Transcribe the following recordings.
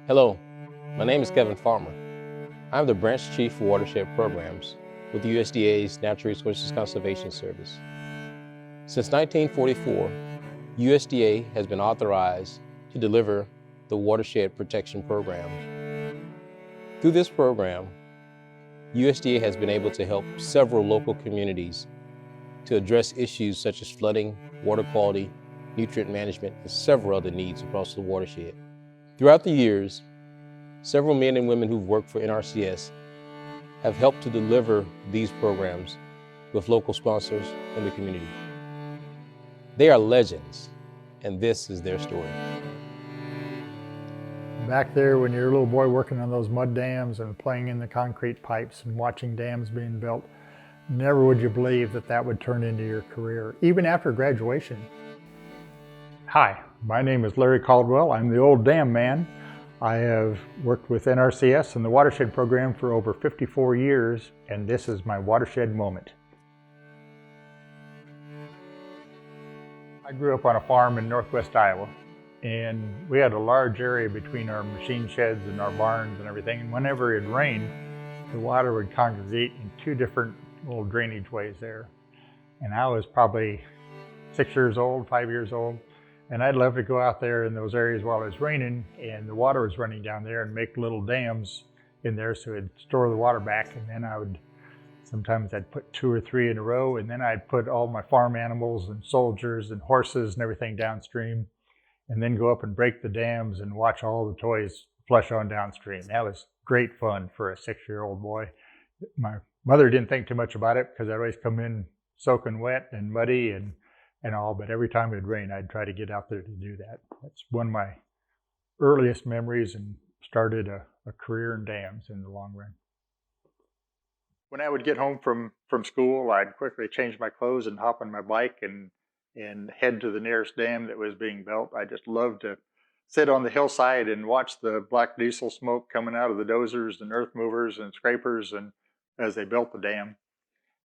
Hello, my name is Kevin Farmer. I'm the Branch Chief for Watershed Programs with the USDA's Natural Resources Conservation Service. Since 1944, USDA has been authorized to deliver the Watershed Protection Program. Through this program, USDA has been able to help several local communities to address issues such as flooding, water quality, nutrient management, and several other needs across the watershed. Throughout the years, several men and women who've worked for NRCS have helped to deliver these programs with local sponsors in the community. They are legends, and this is their story. Back there when you're a little boy working on those mud dams and playing in the concrete pipes and watching dams being built, never would you believe that that would turn into your career, even after graduation. Hi, my name is Larry Caldwell. I'm the old dam man. I have worked with NRCS and the Watershed Program for over 54 years, and this is my watershed moment. I grew up on a farm in northwest Iowa, and we had a large area between our machine sheds and our barns and everything, and whenever it rained, the water would congregate in two different little drainage ways there. And I was probably 6 years old, 5 years old, and I'd love to go out there in those areas while it was raining and the water was running down there and make little dams in there so it'd store the water back. And then sometimes I'd put 2 or 3 in a row, and then I'd put all my farm animals and soldiers and horses and everything downstream, and then go up and break the dams and watch all the toys flush on downstream. That was great fun for a 6-year-old boy. My mother didn't think too much about it because I'd always come in soaking wet and muddy and all, but every time it'd rain, I'd try to get out there to do that. That's one of my earliest memories and started a career in dams in the long run. When I would get home from school, I'd quickly change my clothes and hop on my bike and head to the nearest dam that was being built. I just loved to sit on the hillside and watch the black diesel smoke coming out of the dozers and earth movers and scrapers and as they built the dam.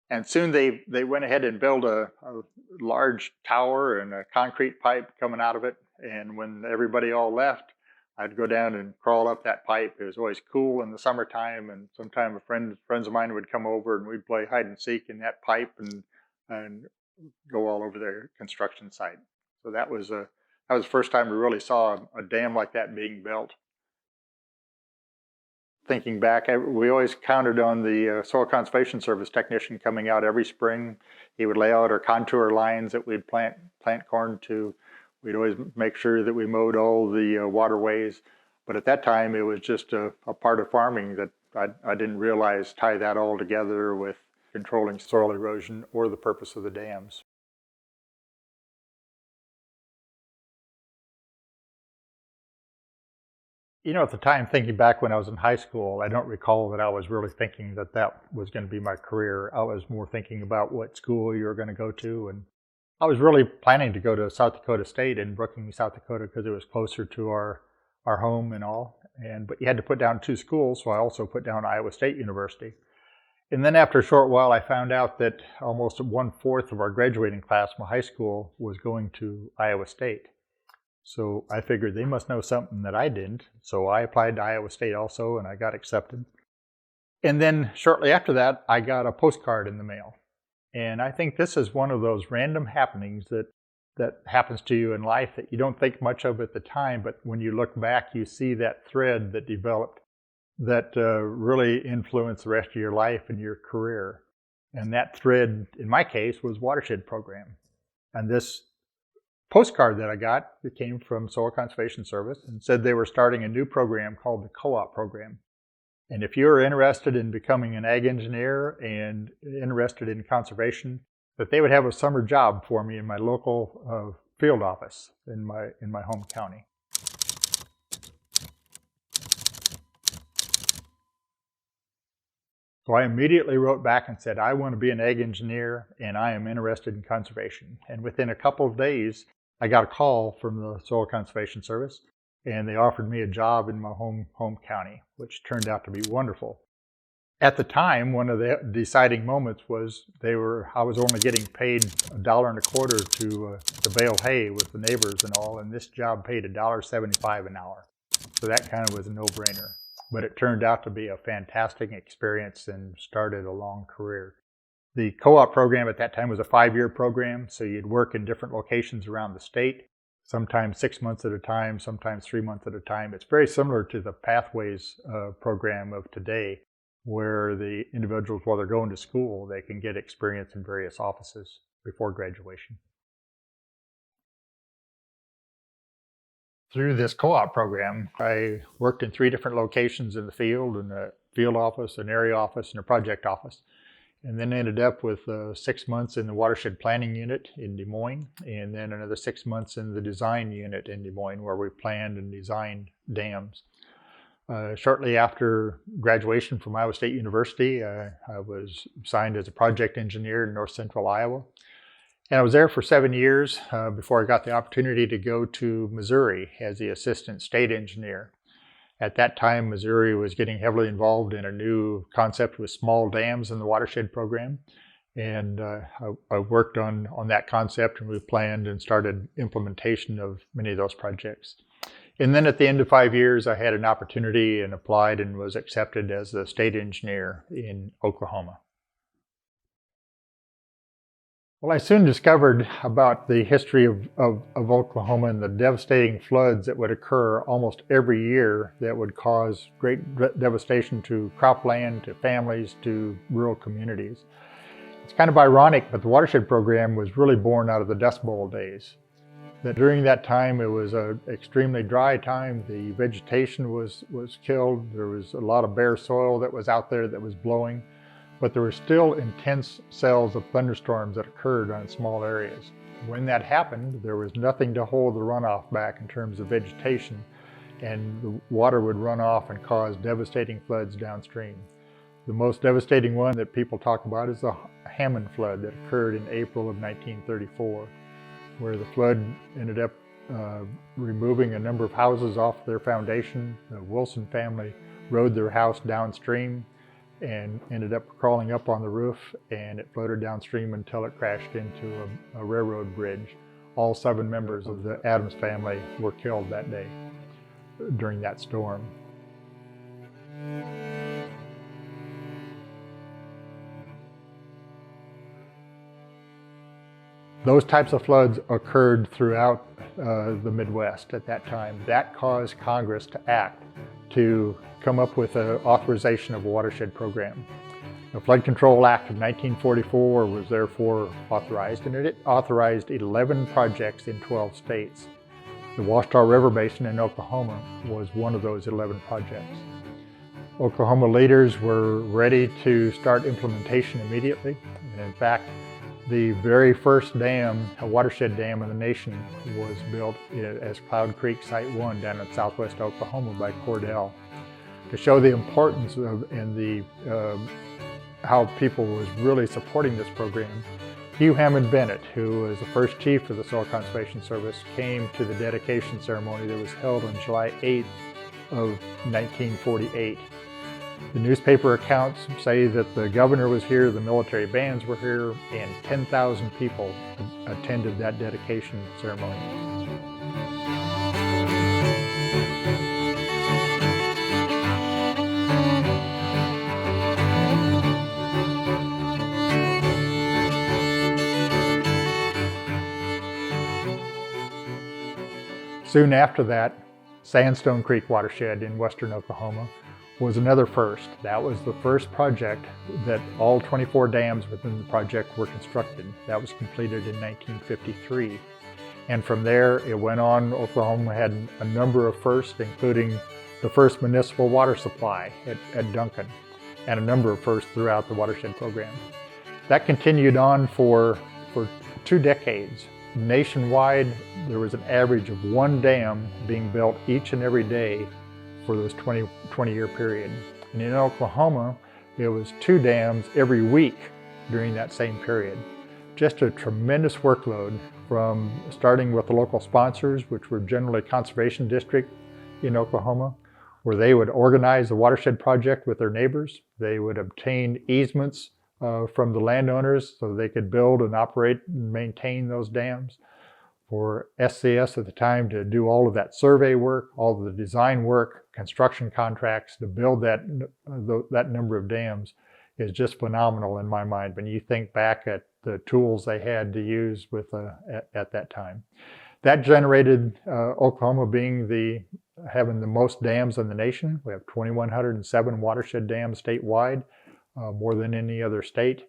And soon they went ahead and built a large tower and a concrete pipe coming out of it. And when everybody all left, I'd go down and crawl up that pipe. It was always cool in the summertime, and sometime friends of mine would come over and we'd play hide and seek in that pipe and go all over their construction site. So that was the first time we really saw a dam like that being built. Thinking back, we always counted on the Soil Conservation Service technician coming out every spring. He would lay out our contour lines that we'd plant corn to. We'd always make sure that we mowed all the waterways. But at that time, it was just a part of farming that I didn't realize tie that all together with controlling soil erosion or the purpose of the dams. You know, at the time, thinking back when I was in high school, I don't recall that I was really thinking that was going to be my career. I was more thinking about what school you were going to go to. And I was really planning to go to South Dakota State in Brookings, South Dakota, because it was closer to our home and all. But you had to put down 2 schools, so I also put down Iowa State University. And then after a short while, I found out that almost 1/4 of our graduating class from high school was going to Iowa State. So I figured they must know something that I didn't. So I applied to Iowa State also, and I got accepted. And then shortly after that, I got a postcard in the mail. And I think this is one of those random happenings that happens to you in life that you don't think much of at the time, but when you look back, you see that thread that developed that really influenced the rest of your life and your career. And that thread, in my case, was Watershed Program. And this postcard that I got that came from Soil Conservation Service and said they were starting a new program called the co-op program. And if you're interested in becoming an ag engineer and interested in conservation, that they would have a summer job for me in my local field office in my home county. So I immediately wrote back and said, I want to be an ag engineer and I am interested in conservation. And within a couple of days, I got a call from the Soil Conservation Service and they offered me a job in my home county, which turned out to be wonderful. At the time, one of the deciding moments was I was only getting paid $1.25 to bale hay with the neighbors and all, and this job paid $1.75 an hour. So that kind of was a no-brainer. But it turned out to be a fantastic experience and started a long career. The co-op program at that time was a 5-year program, so you'd work in different locations around the state, sometimes 6 months at a time, sometimes 3 months at a time. It's very similar to the Pathways program of today, where the individuals, while they're going to school, they can get experience in various offices before graduation. Through this co-op program, I worked in 3 different locations in the field, in a field office, an area office, and a project office. And then ended up with 6 months in the watershed planning unit in Des Moines, and then another 6 months in the design unit in Des Moines, where we planned and designed dams. Shortly after graduation from Iowa State University, I was assigned as a project engineer in north central Iowa. And I was there for 7 years before I got the opportunity to go to Missouri as the assistant state engineer. At that time, Missouri was getting heavily involved in a new concept with small dams in the watershed program. And I worked on that concept, and we planned and started implementation of many of those projects. And then at the end of 5 years, I had an opportunity and applied and was accepted as the state engineer in Oklahoma. Well, I soon discovered about the history of Oklahoma and the devastating floods that would occur almost every year that would cause great devastation to cropland, to families, to rural communities. It's kind of ironic, but the watershed program was really born out of the Dust Bowl days. That during that time, it was an extremely dry time. The vegetation was killed. There was a lot of bare soil that was out there that was blowing. But there were still intense cells of thunderstorms that occurred on small areas. When that happened, there was nothing to hold the runoff back in terms of vegetation, and the water would run off and cause devastating floods downstream. The most devastating one that people talk about is the Hammond flood that occurred in April of 1934, where the flood ended up removing a number of houses off their foundation. The Wilson family rode their house downstream and ended up crawling up on the roof, and it floated downstream until it crashed into a railroad bridge. All 7 members of the Adams family were killed that day during that storm. Those types of floods occurred throughout the Midwest at that time. That caused Congress to act to come up with an authorization of a watershed program. The Flood Control Act of 1944 was therefore authorized, and it authorized 11 projects in 12 states. The Washita River Basin in Oklahoma was one of those 11 projects. Oklahoma leaders were ready to start implementation immediately, and in fact, the very first dam, a watershed dam in the nation, was built as Cloud Creek Site 1 down in southwest Oklahoma by Cordell. To show the importance of and how people was really supporting this program, Hugh Hammond Bennett, who was the first chief of the Soil Conservation Service, came to the dedication ceremony that was held on July 8th of 1948. The newspaper accounts say that the governor was here, the military bands were here, and 10,000 people attended that dedication ceremony. Soon after that, Sandstone Creek Watershed in western Oklahoma was another first. That was the first project that all 24 dams within the project were constructed. That was completed in 1953. And from there, it went on. Oklahoma had a number of firsts, including the first municipal water supply at Duncan, and a number of firsts throughout the watershed program. That continued on for 2 decades. Nationwide, there was an average of 1 dam being built each and every day for this 20-year period. And in Oklahoma, it was 2 dams every week during that same period. Just a tremendous workload, from starting with the local sponsors, which were generally conservation district in Oklahoma, where they would organize the watershed project with their neighbors. They would obtain easements from the landowners so they could build and operate and maintain those dams. For SCS at the time to do all of that survey work, all of the design work, construction contracts to build that number of dams is just phenomenal in my mind when you think back at the tools they had to use at that time. That generated Oklahoma having the most dams in the nation. We have 2,107 watershed dams statewide, more than any other state.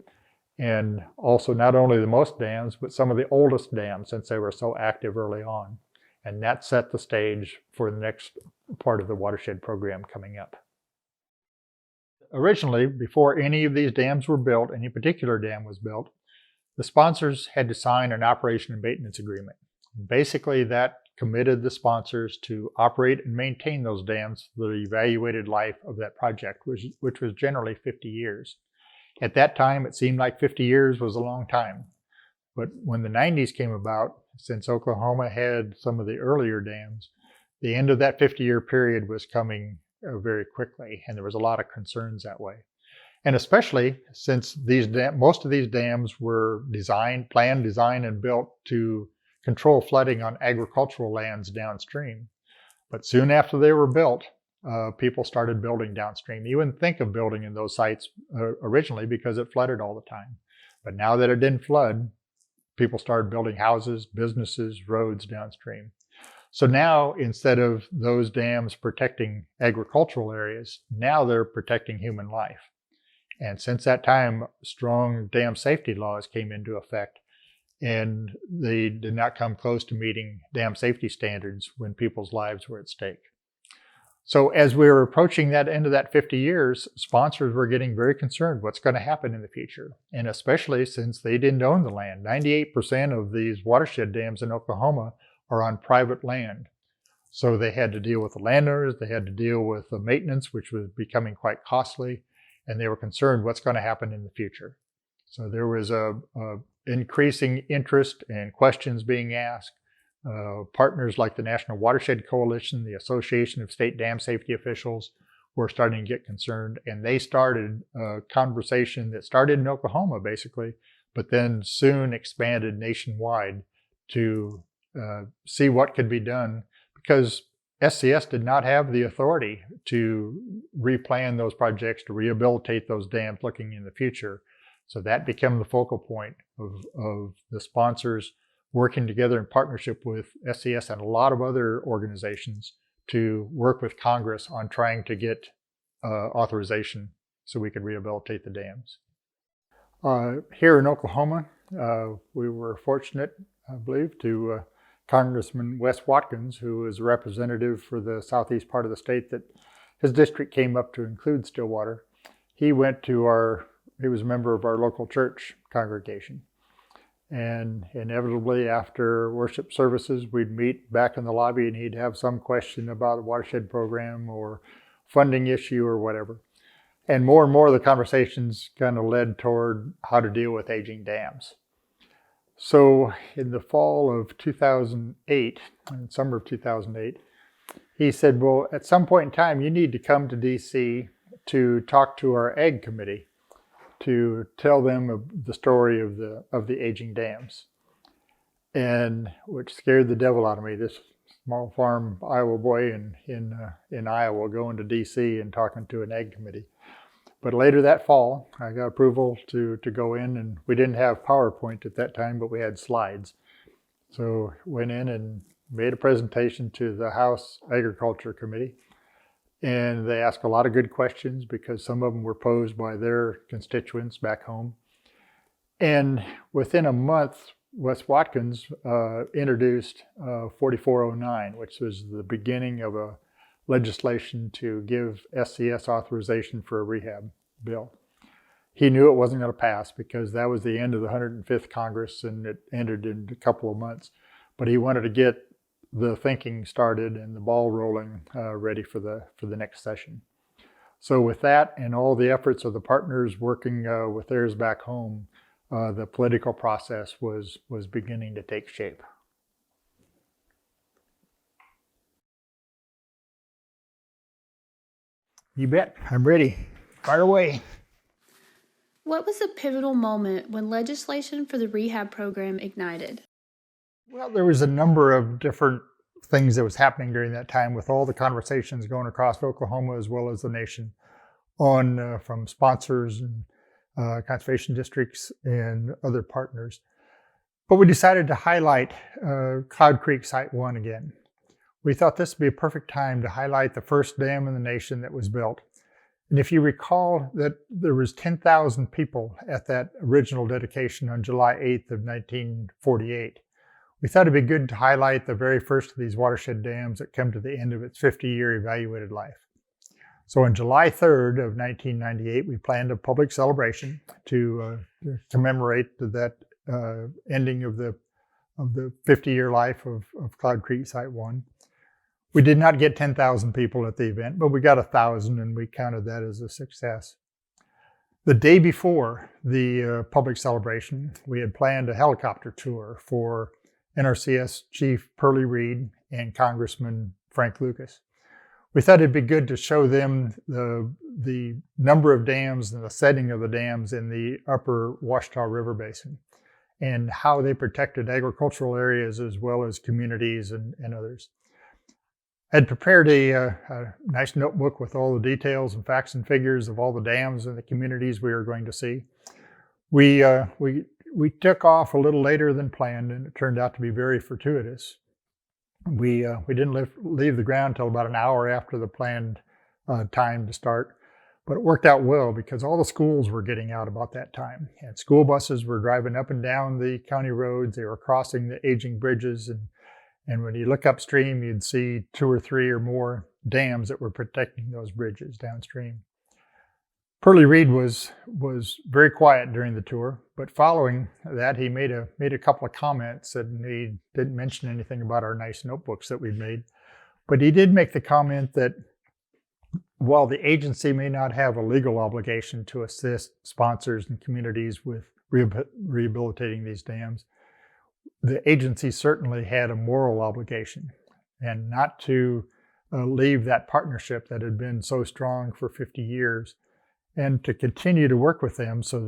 And also not only the most dams, but some of the oldest dams, since they were so active early on. And that set the stage for the next part of the watershed program coming up. Originally, before any of these dams were built, any particular dam was built, the sponsors had to sign an operation and maintenance agreement. Basically, that committed the sponsors to operate and maintain those dams for the evaluated life of that project, which was generally 50 years. At that time, it seemed like 50 years was a long time. But when the 90s came about, since Oklahoma had some of the earlier dams, the end of that 50-year period was coming very quickly, and there was a lot of concerns that way. And especially since most of these dams were planned, designed, and built to control flooding on agricultural lands downstream. But soon after they were built, people started building downstream. You wouldn't think of building in those sites originally because it flooded all the time. But now that it didn't flood, people started building houses, businesses, roads downstream. So now, instead of those dams protecting agricultural areas, now they're protecting human life. And since that time, strong dam safety laws came into effect, and they did not come close to meeting dam safety standards when people's lives were at stake. So as we were approaching that end of that 50 years, sponsors were getting very concerned what's going to happen in the future. And especially since they didn't own the land. 98% of these watershed dams in Oklahoma are on private land. So they had to deal with the landowners, they had to deal with the maintenance, which was becoming quite costly, and they were concerned what's going to happen in the future. So there was a increasing interest and questions being asked. Partners like the National Watershed Coalition, the Association of State Dam Safety Officials, were starting to get concerned, and they started a conversation that started in Oklahoma, basically, but then soon expanded nationwide to see what could be done, because SCS did not have the authority to replan those projects, to rehabilitate those dams looking in the future. So that became the focal point of the sponsors working together in partnership with SCS and a lot of other organizations to work with Congress on trying to get authorization so we could rehabilitate the dams. Here in Oklahoma, we were fortunate, I believe, to Congressman Wes Watkins, who is a representative for the southeast part of the state that his district came up to include Stillwater. He was a member of our local church congregation. And inevitably after worship services, we'd meet back in the lobby and he'd have some question about the watershed program or funding issue or whatever. And more the conversations kind of led toward how to deal with aging dams. So in the fall of 2008, in summer of 2008, he said, well, at some point in time, you need to come to DC to talk to our Ag Committee to tell them the story of the aging dams. And which scared the devil out of me, this small farm Iowa boy in Iowa going to DC and talking to an Ag Committee. But later that fall, I got approval to go in, and we didn't have PowerPoint at that time, but we had slides. So went in and made a presentation to the House Agriculture Committee. And they asked a lot of good questions because some of them were posed by their constituents back home. And within a month, Wes Watkins introduced 4409, which was the beginning of a legislation to give SCS authorization for a rehab bill. He knew it wasn't going to pass because that was the end of the 105th Congress and it ended in a couple of months. But he wanted to get the thinking started and the ball rolling ready for the next session. So with that and all the efforts of the partners working with theirs back home, the political process was beginning to take shape. You bet. I'm ready. Fire away. What was a pivotal moment when legislation for the rehab program ignited? Well, there was a number of different things that was happening during that time with all the conversations going across Oklahoma as well as the nation on from sponsors and conservation districts and other partners. But we decided to highlight Cloud Creek Site 1 again. We thought this would be a perfect time to highlight the first dam in the nation that was built. And if you recall that there was 10,000 people at that original dedication on July 8th of 1948, we thought it'd be good to highlight the very first of these watershed dams that come to the end of its 50-year evaluated life. So on July 3rd of 1998, we planned a public celebration to commemorate that ending of the 50-year life of Cloud Creek Site 1. We did not get 10,000 people at the event, but we got 1,000 and we counted that as a success. The day before the public celebration, we had planned a helicopter tour for NRCS Chief Pearlie Reed and Congressman Frank Lucas. We thought it'd be good to show them the number of dams and the setting of the dams in the upper Washita River Basin and how they protected agricultural areas as well as communities and others. I had prepared a nice notebook with all the details and facts and figures of all the dams and the communities we were going to see. We took off a little later than planned, and it turned out to be very fortuitous. We didn't leave the ground until about an hour after the planned time to start, but it worked out well because all the schools were getting out about that time, and school buses were driving up and down the county roads. They were crossing the aging bridges, and when you look upstream, you'd see 2 or 3 or more dams that were protecting those bridges downstream. Pearlie Reed was very quiet during the tour, but following that, he made a couple of comments, and he didn't mention anything about our nice notebooks that we'd made. But he did make the comment that while the agency may not have a legal obligation to assist sponsors and communities with rehabilitating these dams, the agency certainly had a moral obligation, and not to leave that partnership that had been so strong for 50 years, and to continue to work with them so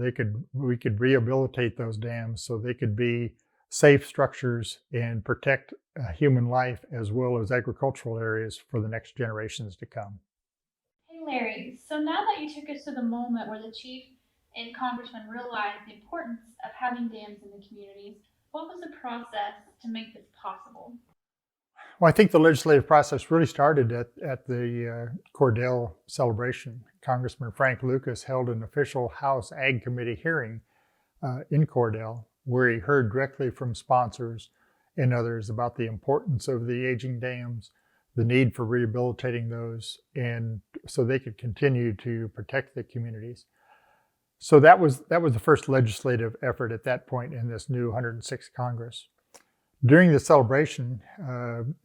we could rehabilitate those dams so they could be safe structures and protect human life as well as agricultural areas for the next generations to come. Hey Larry, so now that you took us to the moment where the chief and congressman realized the importance of having dams in the communities, what was the process to make this possible? Well, I think the legislative process really started at the Cordell celebration. Congressman Frank Lucas held an official House Ag Committee hearing in Cordell, where he heard directly from sponsors and others about the importance of the aging dams, the need for rehabilitating those, and so they could continue to protect the communities. So that was the first legislative effort at that point in this new 106th Congress. During the celebration,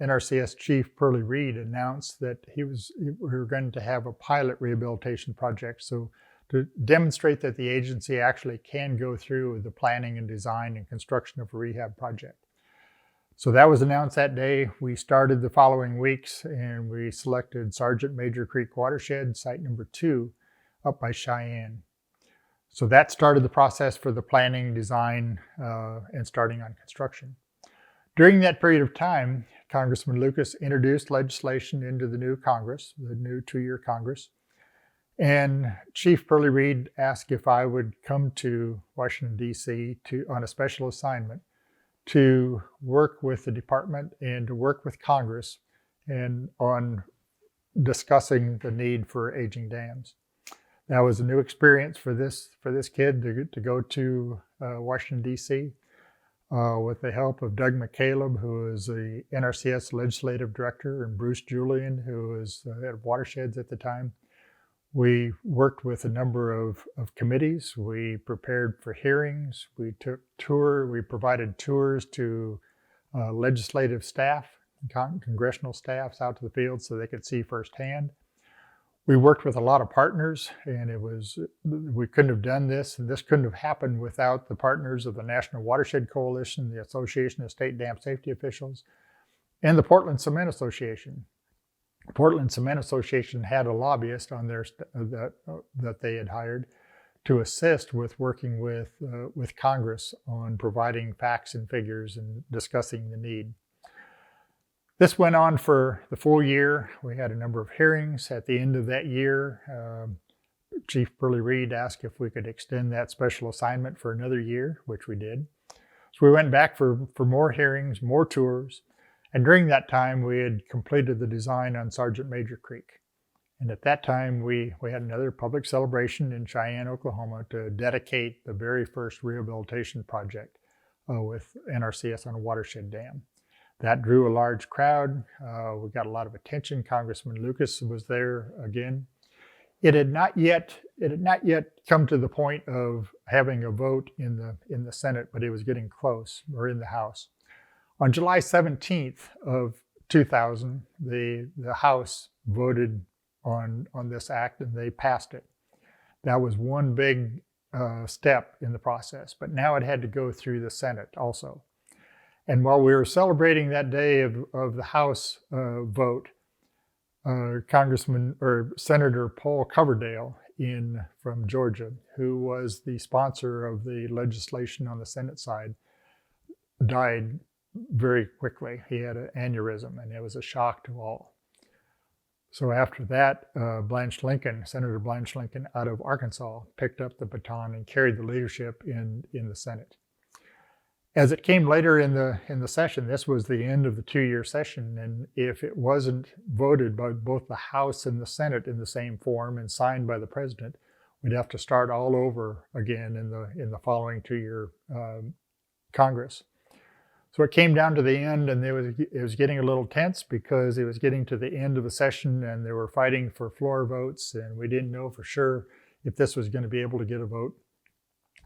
NRCS Chief Pearlie Reed announced that we were going to have a pilot rehabilitation project, so to demonstrate that the agency actually can go through the planning and design and construction of a rehab project. So that was announced that day. We started the following weeks, and we selected Sergeant Major Creek Watershed, site number 2, up by Cheyenne. So that started the process for the planning, design, and starting on construction. During that period of time, Congressman Lucas introduced legislation into the new Congress, the new 2-year Congress, and Chief Pearlie Reed asked if I would come to Washington, D.C. on a special assignment to work with the department and to work with Congress and on discussing the need for aging dams. That was a new experience for this kid to go to Washington, D.C. with the help of Doug McCaleb, who is the NRCS Legislative Director, and Bruce Julian, who was head of Watersheds at the time. We worked with a number of committees. We prepared for hearings. We provided tours to legislative staff, congressional staffs out to the field so they could see firsthand. We worked with a lot of partners, and we couldn't have done this, and this couldn't have happened without the partners of the National Watershed Coalition, the Association of State Dam Safety Officials, and the Portland Cement Association. Portland Cement Association had a lobbyist on their that they had hired to assist with working with Congress on providing facts and figures and discussing the need. This went on for the full year. We had a number of hearings. At the end of that year, Chief Burley Reed asked if we could extend that special assignment for another year, which we did. So we went back for more hearings, more tours, and during that time we had completed the design on Sergeant Major Creek. And at that time we had another public celebration in Cheyenne, Oklahoma to dedicate the very first rehabilitation project with NRCS on a watershed dam. That drew a large crowd. We got a lot of attention. Congressman Lucas was there again. It had not yet come to the point of having a vote in the Senate, but it was getting close, or in the House. On July 17th of 2000, the House voted on this act and they passed it. That was one big step in the process, but now it had to go through the Senate also. And while we were celebrating that day of the House vote, Senator Paul Coverdale from Georgia, who was the sponsor of the legislation on the Senate side, died very quickly. He had an aneurysm, and it was a shock to all. So after that, Senator Blanche Lincoln out of Arkansas picked up the baton and carried the leadership in the Senate. As it came later in the session, this was the end of the two-year session, and if it wasn't voted by both the House and the Senate in the same form and signed by the President, we'd have to start all over again in the following two-year Congress. So it came down to the end, and it was getting a little tense because it was getting to the end of the session, and they were fighting for floor votes, and we didn't know for sure if this was going to be able to get a vote.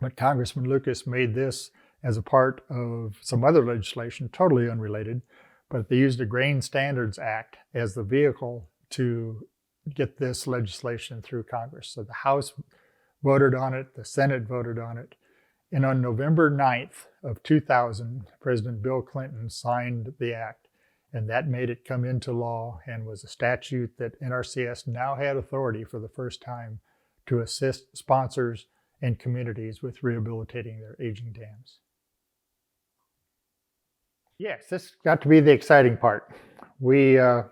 But Congressman Lucas made this as a part of some other legislation, totally unrelated, but they used a Grain Standards Act as the vehicle to get this legislation through Congress. So the House voted on it, the Senate voted on it, and on November 9th of 2000, President Bill Clinton signed the act, and that made it come into law and was a statute that NRCS now had authority for the first time to assist sponsors and communities with rehabilitating their aging dams. Yes, this got to be the exciting part. Going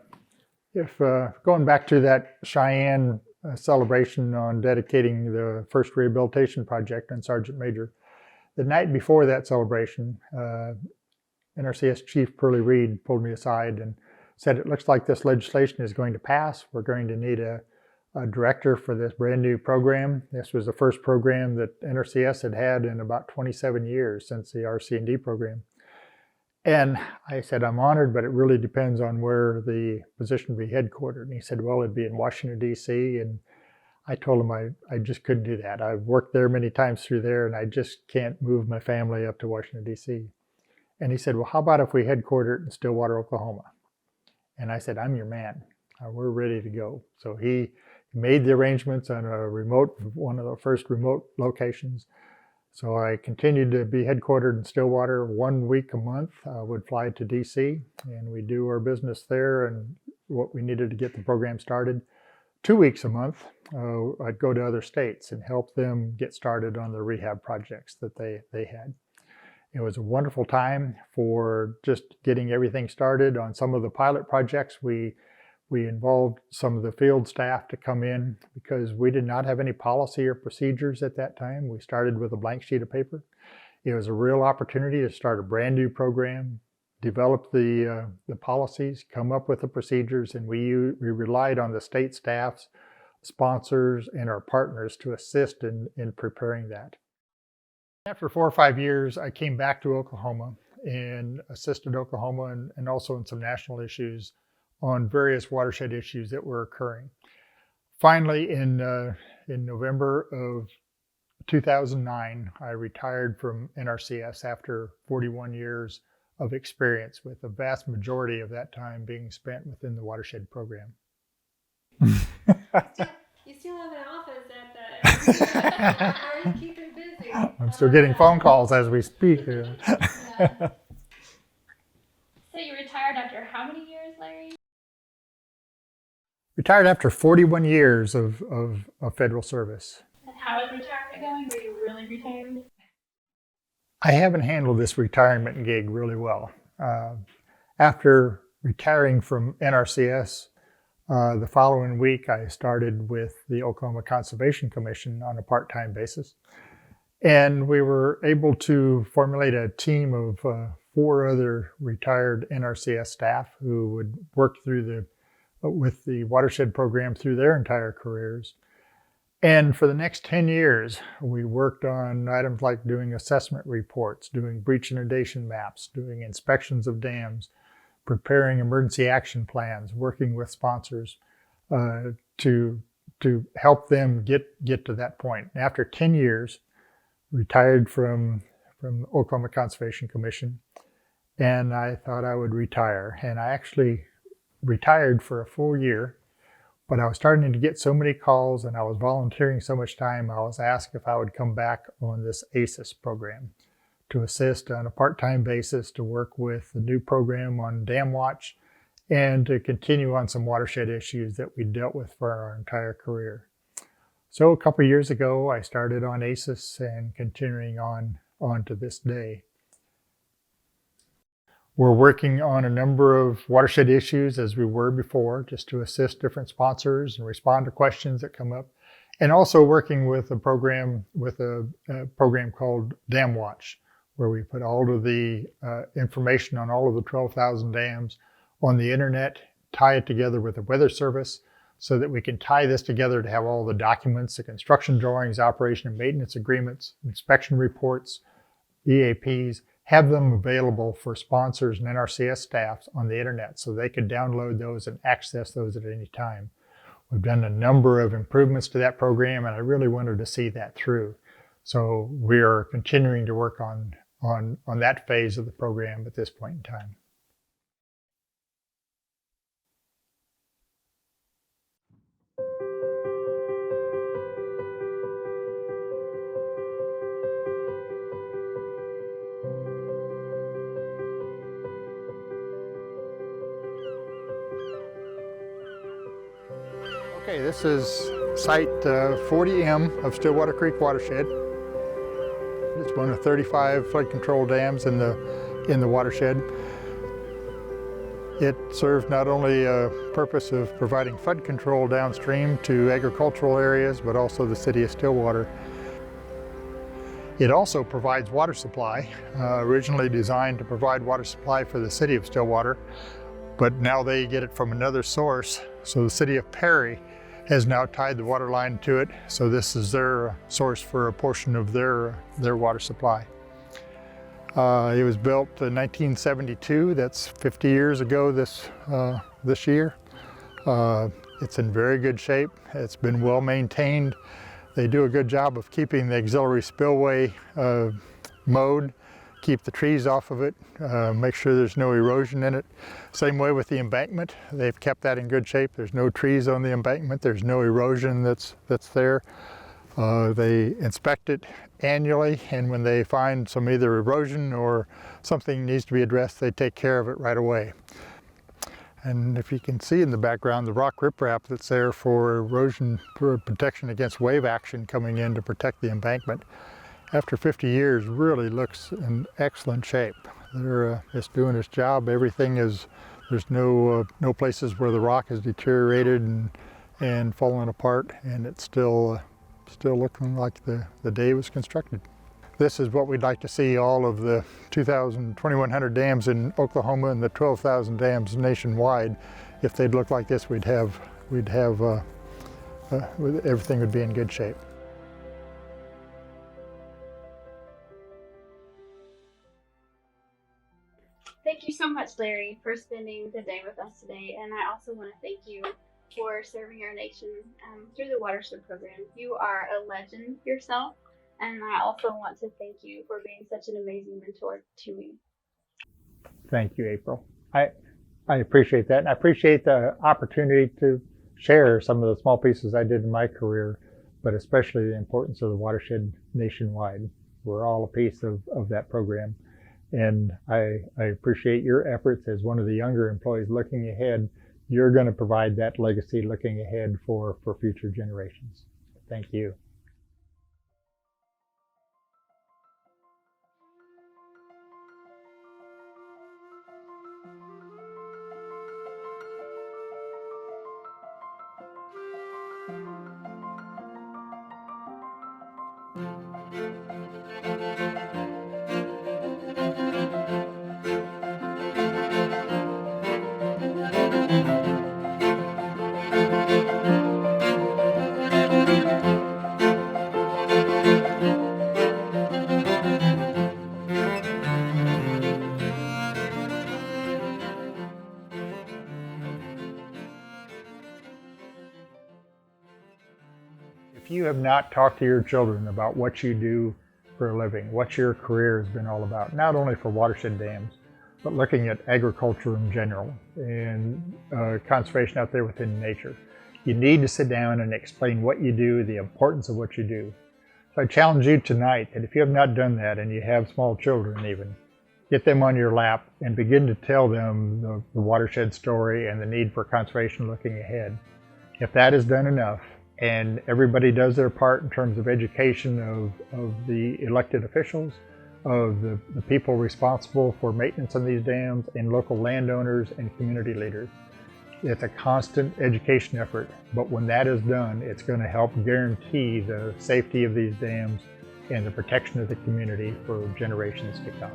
back to that Cheyenne celebration on dedicating the first rehabilitation project on Sergeant Major, the night before that celebration, NRCS Chief Burley Reed pulled me aside and said, "It looks like this legislation is going to pass. We're going to need a director for this brand new program." This was the first program that NRCS had in about 27 years since the RC&D program. And I said, "I'm honored, but it really depends on where the position would be headquartered." And he said, "Well, it'd be in Washington, D.C. And I told him I just couldn't do that. I've worked there many times through there, and I just can't move my family up to Washington, D.C. And he said, "Well, how about if we headquarter it in Stillwater, Oklahoma?" And I said, "I'm your man. We're ready to go." So he made the arrangements on one of the first remote locations. So I continued to be headquartered in Stillwater 1 week a month. I would fly to DC and we do our business there and what we needed to get the program started. 2 weeks a month, I'd go to other states and help them get started on the rehab projects that they had. It was a wonderful time for just getting everything started. On some of the pilot projects, we involved some of the field staff to come in because we did not have any policy or procedures at that time. We started with a blank sheet of paper. It was a real opportunity to start a brand new program, develop the policies, come up with the procedures, and we relied on the state staffs, sponsors, and our partners to assist in preparing that. After 4 or 5 years, I came back to Oklahoma and assisted Oklahoma and also in some national issues on various watershed issues that were occurring. Finally, in November of 2009, I retired from NRCS after 41 years of experience, with the vast majority of that time being spent within the watershed program. You still have an office at the How are you keeping busy? I'm still getting phone calls as we speak. Yeah. So you retired after how many years, Larry? Retired after 41 years of federal service. And how is retirement going? Were you really retired? I haven't handled this retirement gig really well. After retiring from NRCS, the following week I started with the Oklahoma Conservation Commission on a part-time basis. And we were able to formulate a team of 4 other retired NRCS staff who would work with the watershed program through their entire careers. And for the next 10 years, we worked on items like doing assessment reports, doing breach inundation maps, doing inspections of dams, preparing emergency action plans, working with sponsors to help them get to that point. After 10 years, retired from the Oklahoma Conservation Commission, and I thought I would retire. And I actually retired for a full year, but I was starting to get so many calls and I was volunteering so much time, I was asked if I would come back on this ACES program to assist on a part-time basis, to work with the new program on dam watch, and to continue on some watershed issues that we dealt with for our entire career. So a couple of years ago, I started on ACES and continuing on to this day. We're working on a number of watershed issues as we were before, just to assist different sponsors and respond to questions that come up. And also working with a program called Dam Watch, where we put all of the information on all of the 12,000 dams on the internet, tie it together with the Weather Service, so that we can tie this together to have all the documents, the construction drawings, operation and maintenance agreements, inspection reports, EAPs, have them available for sponsors and NRCS staffs on the internet so they could download those and access those at any time. We've done a number of improvements to that program, and I really wanted to see that through. So we are continuing to work on that phase of the program at this point in time. Okay, this is site 40M of Stillwater Creek Watershed. It's one of 35 flood control dams in the watershed. It serves not only a purpose of providing flood control downstream to agricultural areas, but also the city of Stillwater. It also provides water supply, originally designed to provide water supply for the city of Stillwater, but now they get it from another source. So the city of Perry has now tied the water line to it, so this is their source for a portion of their water supply. It was built in 1972. That's 50 years ago this year. It's in very good shape. It's been well maintained. They do a good job of keeping the auxiliary spillway mowed, keep the trees off of it, make sure there's no erosion in it. Same way with the embankment. They've kept that in good shape. There's no trees on the embankment. There's no erosion that's there. They inspect it annually, and when they find some either erosion or something needs to be addressed, they take care of it right away. And if you can see in the background, the rock riprap that's there for erosion, for protection against wave action coming in to protect the embankment, after 50 years really looks in excellent shape. It's doing its job. Everything is, there's no places where the rock has deteriorated and fallen apart, and it's still looking like the day it was constructed. This is what we'd like to see all of the 2,100 dams in Oklahoma and the 12,000 dams nationwide. If they'd look like this, everything would be in good shape. much, Larry, for spending the day with us today. And I also want to thank you for serving our nation through the Watershed Program. You are a legend yourself. And I also want to thank you for being such an amazing mentor to me. Thank you, April. I appreciate that. And I appreciate the opportunity to share some of the small pieces I did in my career, but especially the importance of the watershed nationwide. We're all a piece of that program. And I appreciate your efforts as one of the younger employees looking ahead. You're going to provide that legacy looking ahead for future generations. Thank you. If you have not talked to your children about what you do for a living, what your career has been all about, not only for watershed dams, but looking at agriculture in general and conservation out there within nature, you need to sit down and explain what you do, the importance of what you do. So I challenge you tonight that if you have not done that and you have small children even, get them on your lap and begin to tell them the watershed story and the need for conservation looking ahead. If that is done enough, and everybody does their part in terms of education of the elected officials, of the people responsible for maintenance on these dams, and local landowners and community leaders. It's a constant education effort, but when that is done, it's going to help guarantee the safety of these dams and the protection of the community for generations to come.